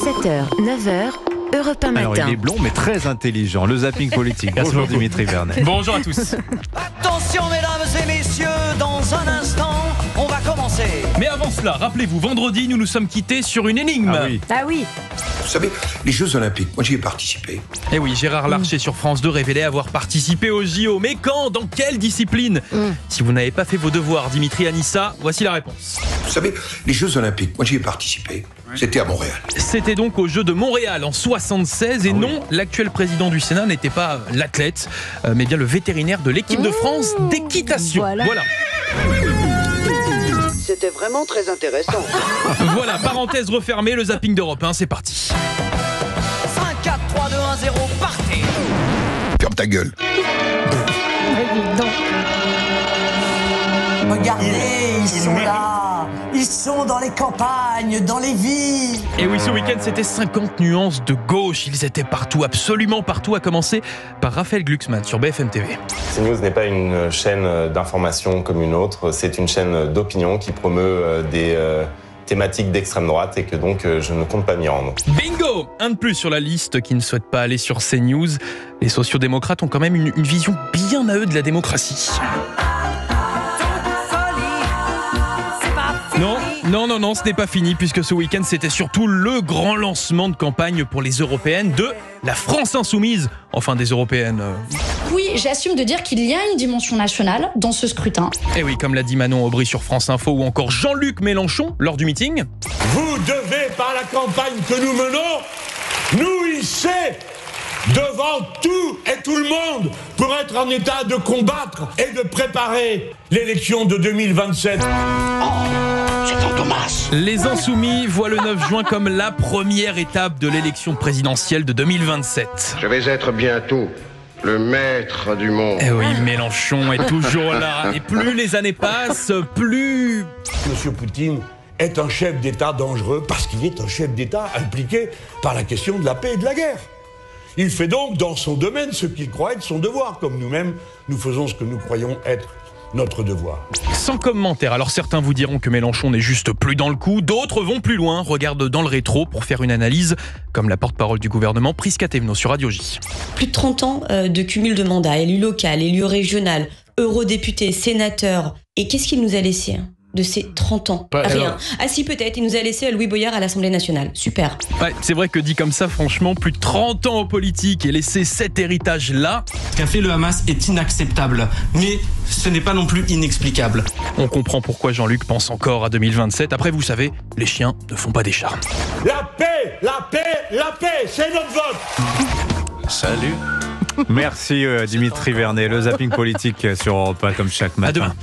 7h, 9h, Europe 1 Alors, matin. il est blond, mais très intelligent. Le zapping politique. Bonjour Dimitri Vernet. Bonjour à tous. Attention mesdames et messieurs, dans un instant, on va commencer. Mais avant cela, rappelez-vous, vendredi, nous nous sommes quittés sur une énigme. Ah oui. Ah oui, Vous savez, les Jeux Olympiques, moi j'y ai participé. Et oui, Gérard Larcher sur France 2 révélait avoir participé aux JO. Mais quand? Dans quelle discipline? Si vous n'avez pas fait vos devoirs, Dimitri, Anissa, voici la réponse. Vous savez, les Jeux Olympiques, moi j'y ai participé. C'était à Montréal. C'était donc aux Jeux de Montréal en 76. Et non, l'actuel président du Sénat n'était pas l'athlète, mais bien le vétérinaire de l'équipe de France d'équitation. Voilà. C'était vraiment très intéressant. Voilà, parenthèse refermée, le zapping d'Europe 1, c'est parti. 5, 4, 3, 2, 1, 0, partez. Ferme ta gueule. Regardez, ils sont là. Ils sont dans les campagnes, dans les villes. Et oui, ce week-end, c'était 50 nuances de gauche. Ils étaient partout, absolument partout, à commencer par Raphaël Glucksmann sur BFM TV. CNews n'est pas une chaîne d'information comme une autre, c'est une chaîne d'opinion qui promeut des thématiques d'extrême droite et que donc je ne compte pas m'y rendre. Bingo! Un de plus sur la liste qui ne souhaite pas aller sur CNews. Les sociodémocrates ont quand même une vision bien à eux de la démocratie. Non, ce n'est pas fini puisque ce week-end c'était surtout le grand lancement de campagne pour les européennes de la France insoumise, enfin des européennes. Oui, j'assume de dire qu'il y a une dimension nationale dans ce scrutin. Et oui, comme l'a dit Manon Aubry sur France Info ou encore Jean-Luc Mélenchon lors du meeting. Vous devez, par la campagne que nous menons, nous hisser devant tout et tout le monde pour être en état de combattre et de préparer l'élection de 2027. Les Insoumis voient le 9 juin comme la première étape de l'élection présidentielle de 2027. Je vais être bientôt le maître du monde. Et oui, Mélenchon est toujours là. Et plus les années passent, plus... Monsieur Poutine est un chef d'État dangereux parce qu'il est un chef d'État impliqué par la question de la paix et de la guerre. Il fait donc dans son domaine ce qu'il croit être son devoir, comme nous-mêmes, nous faisons ce que nous croyons être notre devoir. Sans commentaire, alors certains vous diront que Mélenchon n'est juste plus dans le coup, d'autres vont plus loin, regardent dans le rétro pour faire une analyse, comme la porte-parole du gouvernement, Prisca Thévenot sur Radio J. Plus de 30 ans de cumul de mandats, élu local, élu régional, eurodéputé, sénateur. Et qu'est-ce qu'il nous a laissé de ces 30 ans? Rien. Ah si, peut-être, il nous a laissé Louis Boyard à l'Assemblée nationale. Super. Ouais, c'est vrai que dit comme ça, franchement, plus de 30 ans en politique et laisser cet héritage-là... Ce qu'a fait le Hamas est inacceptable, mais ce n'est pas non plus inexplicable. On comprend pourquoi Jean-Luc pense encore à 2027. Après, vous savez, les chiens ne font pas des chats. La paix, la paix, la paix, c'est notre vote. Salut. Merci Dimitri Vernet. Le zapping politique sur Europe 1 comme chaque matin. À demain.